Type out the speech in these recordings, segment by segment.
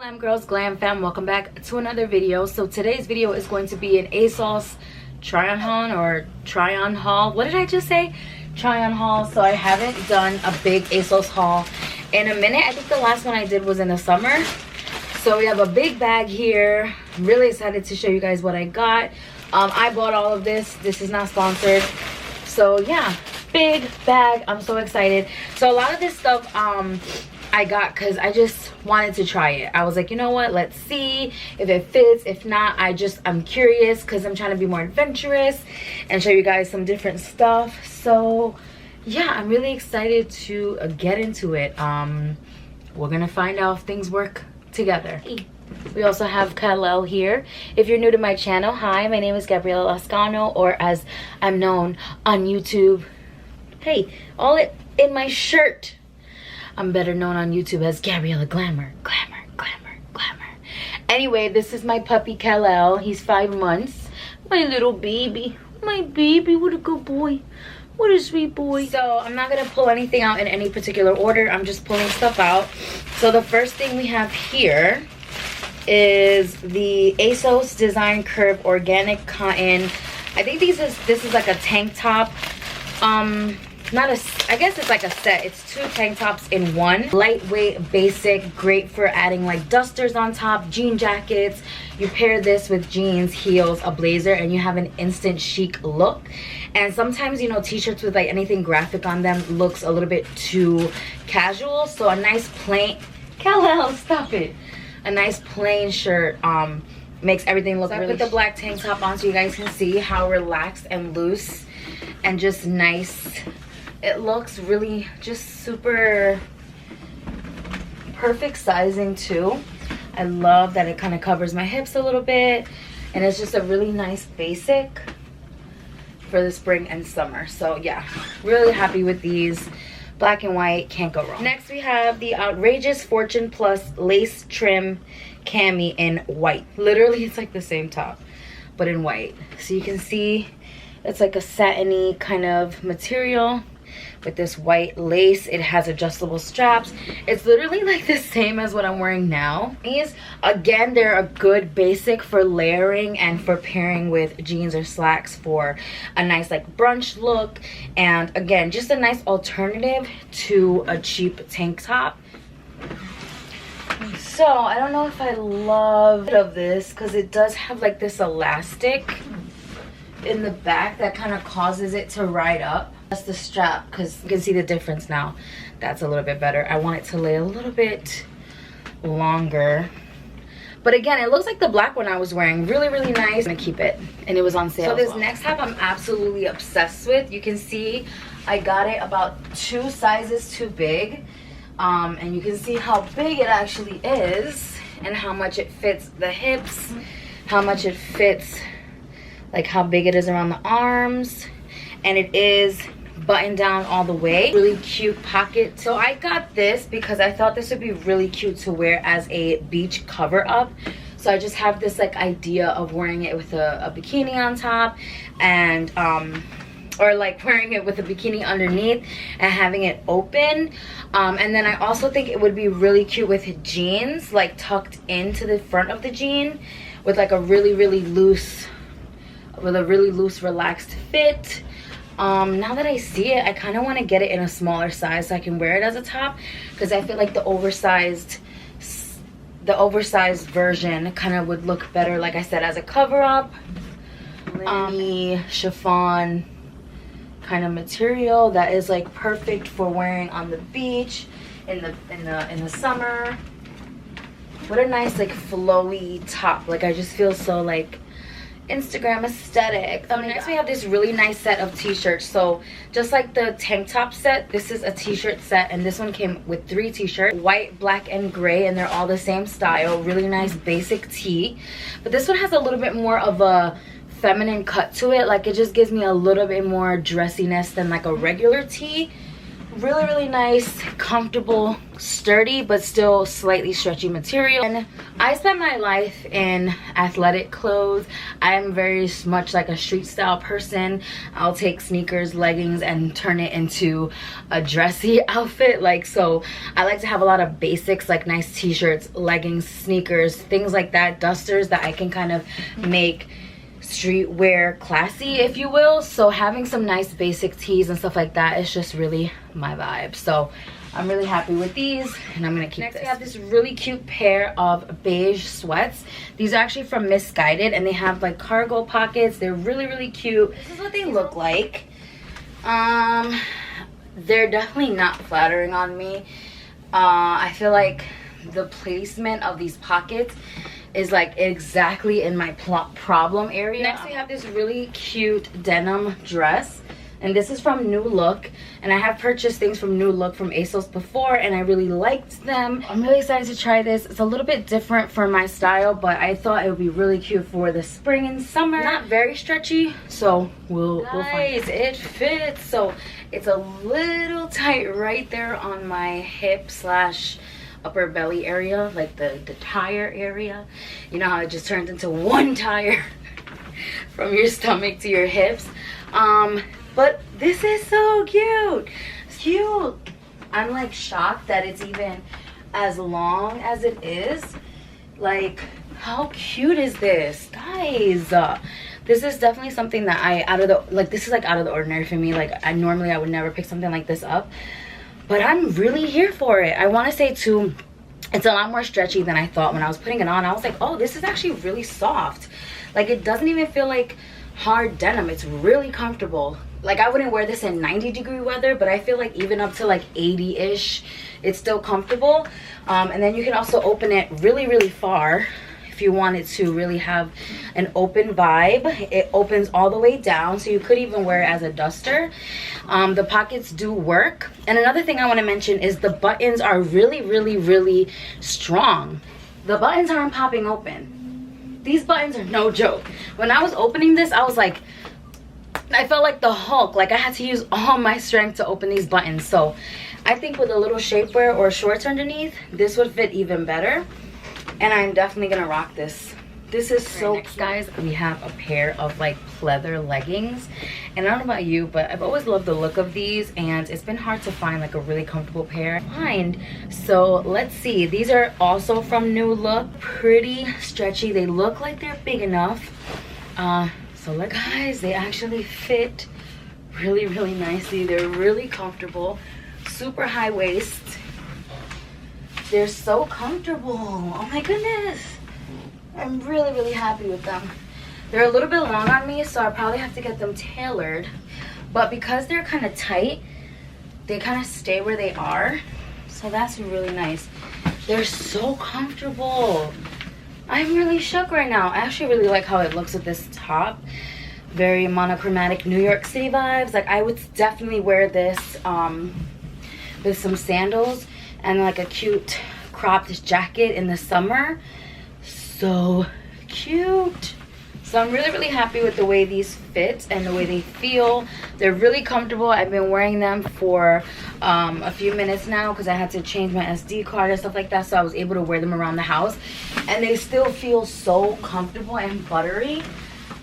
Glam girls, glam fam, welcome back to another video. So today's video is going to be an ASOS try on haul. What did I just say? Try on haul. So I haven't done a big ASOS haul in a minute. I think the last one I did was in the summer. So we have a big bag here. I'm really excited to show you guys what I got. I bought all of this. This is not sponsored. So yeah, big bag. I'm so excited. So a lot of this stuff I got because I just wanted to try it. I was like, you know what, let's see if it fits. If not, I'm curious because I'm trying to be more adventurous and show you guys some different stuff. So yeah, I'm really excited to get into it. We're gonna find out if things work together. We also have Khalel here. If you're new to my channel, hi, my name is Gabriella Lascano, or as I'm known on YouTube, hey, all it in my shirt. I'm better known on YouTube as Gabriellaglamour. Glamour. Anyway, this is my puppy Khalel. He's 5 months. My little baby. My baby, what a good boy. What a sweet boy. So I'm not gonna pull anything out in any particular order. I'm just pulling stuff out. So the first thing we have here is the ASOS Design Curve Organic Cotton. I think this is like a tank top. I guess it's like a set. It's 2 tank tops in one. Lightweight, basic, great for adding like dusters on top, jean jackets. You pair this with jeans, heels, a blazer, and you have an instant chic look. And sometimes, you know, t-shirts with like anything graphic on them looks a little bit too casual. So a nice plain, Khalel, stop it. A nice plain shirt makes everything look really. I put the black tank top on so you guys can see how relaxed and loose and just nice it looks. Really just super perfect sizing too. I love that it kind of covers my hips a little bit, and it's just a really nice basic for the spring and summer. So yeah, really happy with these. Black and white, can't go wrong. Next we have the Outrageous Fortune Plus lace trim cami in white. Literally it's like the same top but in white. So you can see it's like a satiny kind of material with this white lace. It has adjustable straps. It's literally like the same as what I'm wearing now. These, again, they're a good basic for layering and for pairing with jeans or slacks for a nice like brunch look. And again, just a nice alternative to a cheap tank top. So I don't know if I love this because it does have like this elastic in the back that kind of causes it to ride up. That's the strap, because you can see the difference now. That's a little bit better. I want it to lay a little bit longer, but again, it looks like the black one I was wearing. Really nice. I'm gonna keep it, and it was on sale. So this next top I'm absolutely obsessed with. You can see I got it about 2 sizes too big, and you can see how big it actually is and how much it fits the hips, how much it fits, like how big it is around the arms, and it is buttoned down all the way. Really cute pocket. So I got this because I thought this would be really cute to wear as a beach cover up. So I just have this like idea of wearing it with a bikini on top, and or like wearing it with a bikini underneath and having it open. And then I also think it would be really cute with jeans, like tucked into the front of the jean with like a really loose, relaxed fit. Now that I see it, I kind of want to get it in a smaller size so I can wear it as a top, because I feel like the oversized version kind of would look better, like I said, as a cover up. Chiffon kind of material that is like perfect for wearing on the beach in the summer. What a nice like flowy top. Like I just feel so like Instagram aesthetic. Next we have this really nice set of t-shirts. So just like the tank top set, this is a t-shirt set, and this one came with 3 t-shirts, white, black, and gray, and they're all the same style. Really nice basic tee, but this one has a little bit more of a feminine cut to it. Like it just gives me a little bit more dressiness than like a regular tee. Really, really nice, comfortable, sturdy, but still slightly stretchy material. And I spent my life in athletic clothes. I am very much like a street style person. I'll take sneakers, leggings, and turn it into a dressy outfit. Like, so I like to have a lot of basics, like nice t-shirts, leggings, sneakers, things like that, dusters that I can kind of make streetwear classy, if you will. So having some nice basic tees and stuff like that is just really my vibe. So I'm really happy with these, and I'm gonna keep this. Next we have this really cute pair of beige sweats. These are actually from Misguided, and they have like cargo pockets. They're really, really cute. This is what they look like. They're definitely not flattering on me. I feel like the placement of these pockets is like exactly in my problem area. Next we have this really cute denim dress, and this is from New Look, and I have purchased things from New Look from ASOS before, and I really liked them. I'm really excited to try this. It's a little bit different for my style, but I thought it would be really cute for the spring and summer. Not very stretchy, so we'll find out. It fits. So it's a little tight right there on my hip slash upper belly area, like the tire area. You know how it just turns into one tire from your stomach to your hips. But this is so cute. It's cute. I'm like shocked that it's even as long as it is. Like, how cute is this, guys? This is definitely something that this is like out of the ordinary for me. Like, I would never pick something like this up, but I'm really here for it. I want to say too, it's a lot more stretchy than I thought when I was putting it on. I was like, oh, this is actually really soft. Like, it doesn't even feel like hard denim. It's really comfortable. Like, I wouldn't wear this in 90-degree weather, but I feel like even up to like 80-ish, it's still comfortable. And then you can also open it really, really far if you wanted to really have an open vibe. It opens all the way down, so you could even wear it as a duster. The pockets do work. And another thing I want to mention is the buttons are really, really, really strong. The buttons aren't popping open. These buttons are no joke. When I was opening this, I was like, I felt like the Hulk. Like, I had to use all my strength to open these buttons. So I think with a little shapewear or shorts underneath, this would fit even better. And I'm definitely gonna rock this. This is so next, guys, we have a pair of like pleather leggings, and I don't know about you, but I've always loved the look of these, and it's been hard to find like a really comfortable pair. So let's see. These are also from New Look. Pretty stretchy. They look like they're big enough. So look, guys, they actually fit really, really nicely. They're really comfortable. Super high waist. They're so comfortable. Oh my goodness. I'm really, really happy with them. They're a little bit long on me, so I probably have to get them tailored. But because they're kind of tight, they kind of stay where they are. So that's really nice. They're so comfortable. I'm really shook right now. I actually really like how it looks with this top. Very monochromatic New York City vibes. Like, I would definitely wear this with some sandals and like a cute cropped jacket in the summer. So cute. So I'm really, really happy with the way these fit and the way they feel. They're really comfortable. I've been wearing them for a few minutes now because I had to change my SD card and stuff like that, so I was able to wear them around the house, and they still feel so comfortable and buttery.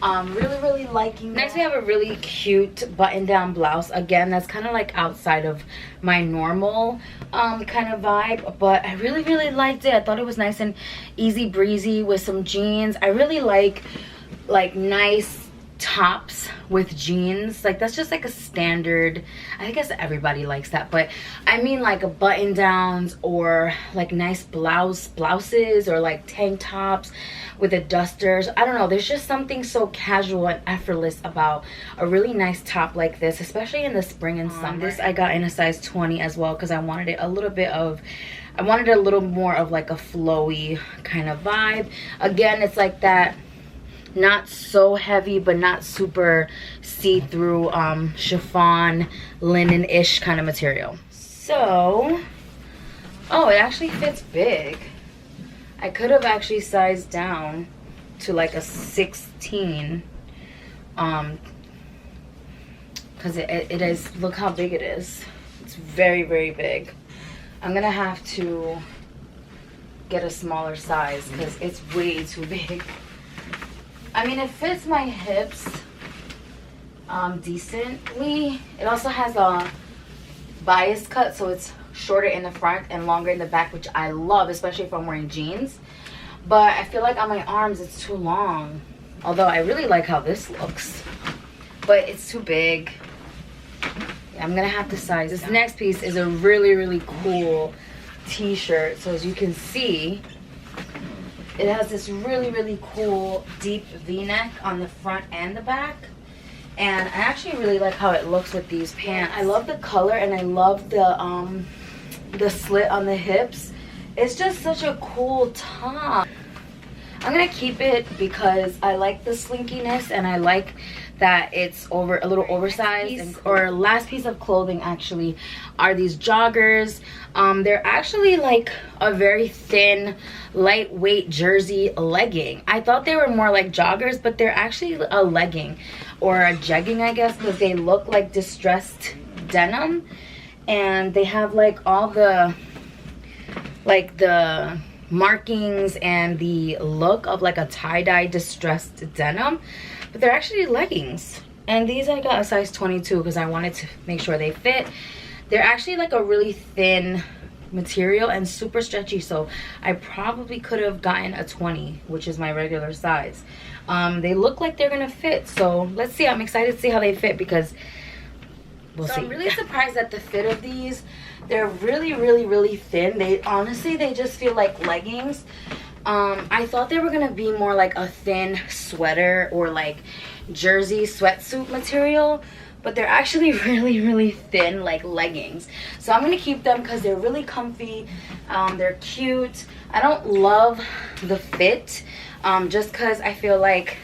Really, really liking that. Next we have a really cute button down blouse. Again, that's kind of like outside of my normal kind of vibe, but I really, really liked it. I thought it was nice and easy breezy with some jeans. I really like nice tops with jeans. Like, that's just like a standard. I guess everybody likes that, but I mean like a button downs or like nice blouses or like tank tops with a dusters. I don't know, there's just something so casual and effortless about a really nice top like this, especially in the spring and summer. This I got in a size 20 as well because I wanted it a little more of like a flowy kind of vibe. Again, it's like that not so heavy but not super see-through chiffon linen-ish kind of material. So, oh, it actually fits big. I could have actually sized down to like a 16 because it is, look how big it is. It's very, very big. I'm gonna have to get a smaller size because it's way too big. I mean, it fits my hips decently. It also has a bias cut, so it's shorter in the front and longer in the back, which I love, especially if I'm wearing jeans. But I feel like on my arms it's too long, although I really like how this looks, but it's too big. Yeah, I'm gonna have to size this. Next piece is a really, really cool t-shirt. So as you can see, it has this really, really cool deep v-neck on the front and the back. And I actually really like how it looks with these pants. I love the color and I love the slit on the hips. It's just such a cool top. I'm gonna keep it because I like the slinkiness and I like that it's a little oversized. Or last piece of clothing actually are these joggers. They're actually like a very thin, lightweight jersey legging. I thought they were more like joggers, but they're actually a legging or a jegging, I guess, because they look like distressed denim. And they have like all the markings and the look of like a tie-dye distressed denim, but they're actually leggings. And these I got a size 22 because I wanted to make sure they fit. They're actually like a really thin material and super stretchy, so I probably could have gotten a 20, which is my regular size. They look like they're gonna fit, so let's see. I'm excited to see how they fit because we'll see. I'm really surprised at the fit of these. They're really, really, really thin. They honestly, they just feel like leggings. I thought they were gonna be more like a thin sweater or like jersey sweatsuit material, but they're actually really, really thin, like leggings. So I'm gonna keep them because they're really comfy. They're cute. I don't love the fit, just because I feel like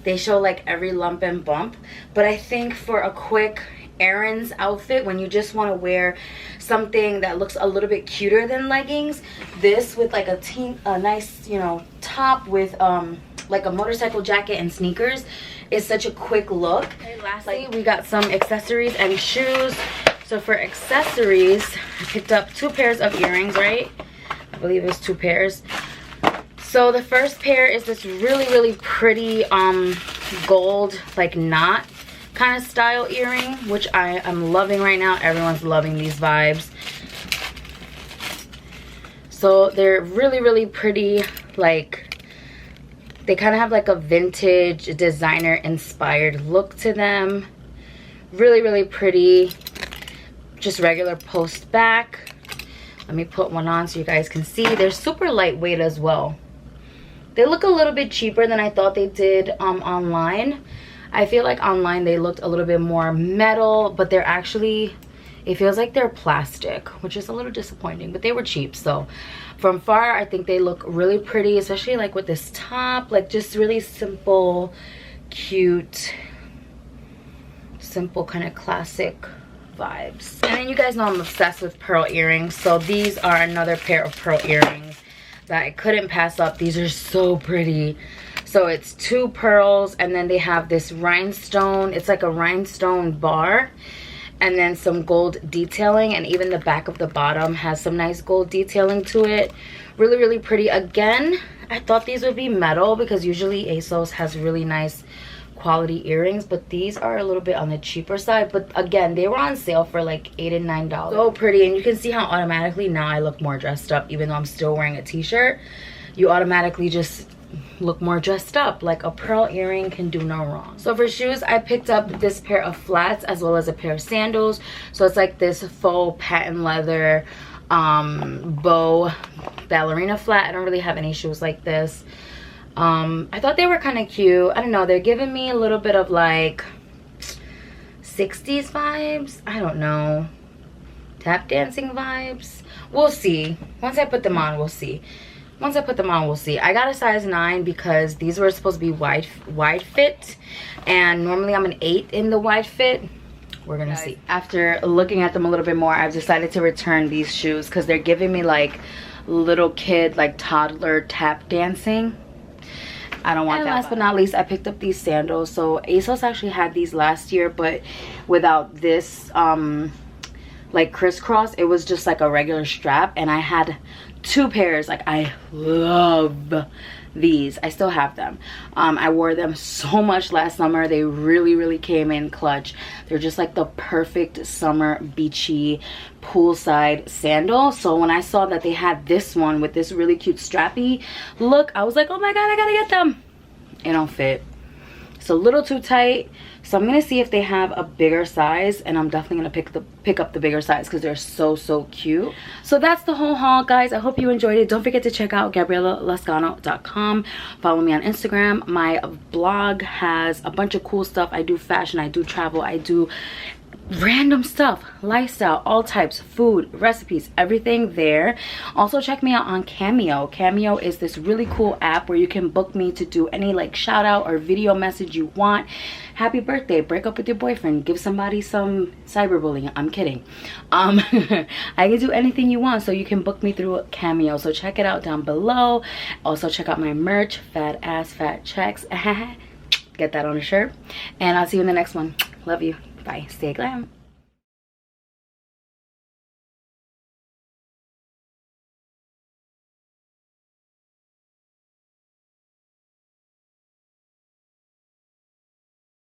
they show like every lump and bump. But I think for a quick errands outfit, when you just want to wear something that looks a little bit cuter than leggings, this with like a nice, you know, top with like a motorcycle jacket and sneakers is such a quick look. Okay, lastly, we got some accessories and shoes. So for accessories, I picked up 2 pairs of earrings, right? I believe it's 2 pairs. So the first pair is this really, really pretty gold like knot kind of style earring, which I am loving right now. Everyone's loving these vibes. So they're really, really pretty. Like, they kind of have like a vintage designer inspired look to them. Really, really pretty. Just regular post back. Let me put one on so you guys can see. They're super lightweight as well. They look a little bit cheaper than I thought they did online. I feel like online they looked a little bit more metal, but they're actually, it feels like they're plastic, which is a little disappointing, but they were cheap. So from far, I think they look really pretty, especially like with this top, like just really simple, cute, simple kind of classic vibes. And then you guys know I'm obsessed with pearl earrings. So these are another pair of pearl earrings that I couldn't pass up. These are so pretty. So it's 2 pearls, and then they have this rhinestone. It's like a rhinestone bar, and then some gold detailing, and even the back of the bottom has some nice gold detailing to it. Really, really pretty. Again, I thought these would be metal because usually ASOS has really nice quality earrings, but these are a little bit on the cheaper side. But again, they were on sale for like $8 and $9. So pretty, and you can see how automatically now I look more dressed up. Even though I'm still wearing a t-shirt, you automatically just look more dressed up. Like a pearl earring can do no wrong. So for shoes, I picked up this pair of flats as well as a pair of sandals. So it's like this faux patent leather bow ballerina flat. I don't really have any shoes like this. I thought they were kind of cute. I don't know, they're giving me a little bit of like 60s vibes. I don't know, tap dancing vibes. We'll see. Once I put them on, we'll see. Once I put them on, we'll see. I got a size 9 because these were supposed to be wide fit, and normally I'm an 8 in the wide fit. We're gonna see. After looking at them a little bit more, I've decided to return these shoes because they're giving me like little kid, like toddler tap dancing. I don't want that. Last but not least, I picked up these sandals. So ASOS actually had these last year, but without this like crisscross. It was just like a regular strap, and I had 2 pairs. Like, I love these. I still have them. I wore them so much last summer. They really came in clutch. They're just like the perfect summer beachy poolside sandal. So when I saw that they had this one with this really cute strappy look, I was like, oh my god, I gotta get them. It don't fit. It's a little too tight. So I'm gonna see if they have a bigger size, and I'm definitely gonna pick up the bigger size because they're so cute. So that's the whole haul, guys. I hope you enjoyed it. Don't forget to check out Gabriellaglamour.com. Follow me on Instagram. My blog has a bunch of cool stuff. I do fashion, I do travel, I do random stuff, lifestyle, all types, food, recipes, everything there. Also check me out on Cameo. Cameo is this really cool app where you can book me to do any like shout out or video message you want. Happy birthday, break up with your boyfriend, give somebody some cyberbullying. I'm kidding. I can do anything you want, so you can book me through Cameo. So check it out down below. Also check out my merch, fat ass fat checks. Get that on a shirt, and I'll see you in the next one. Love you. Bye. Stay glam.